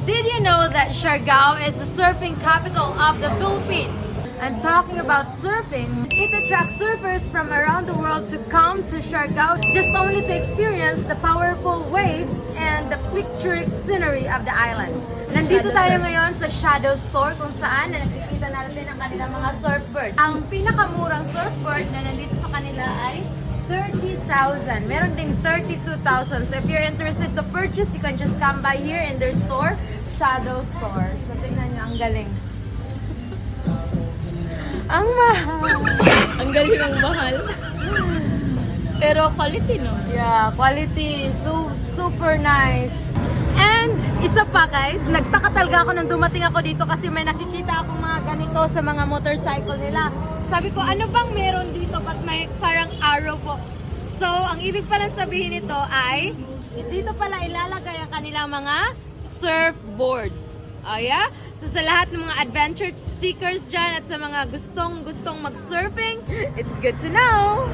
Did you know that Siargao is the surfing capital of the Philippines? And talking about surfing, it attracts surfers from around the world to come to Siargao just only to experience the powerful waves and the picturesque scenery of the island. Nandito tayo ngayon sa Shadow Store kung saan na nakikita natin ang kanilang mga surfboard. Ang pinakamurang surfboard na nandito sa kanila ay 30,000. Meron ding 32,000. So if you're interested to purchase, you can just come by here in their store, Shadow Store. So tingnan nyo, ang galing. Ang mahal. Ang galing ng mahal. Pero quality, no? Yeah, quality. So, super nice. And isa pa guys, nagtaka talaga ako nang dumating ako dito kasi may nakikita akong mga ganito sa mga motorcycle nila. Sabi ko, ano bang meron dito? Ba't may parang arrow po? So, ang ibig pala sabihin nito ay, dito pala ilalagay ang kanilang mga surfboards. Oh yeah? So sa lahat ng mga adventure seekers dyan at sa mga gustong mag-surfing, it's good to know!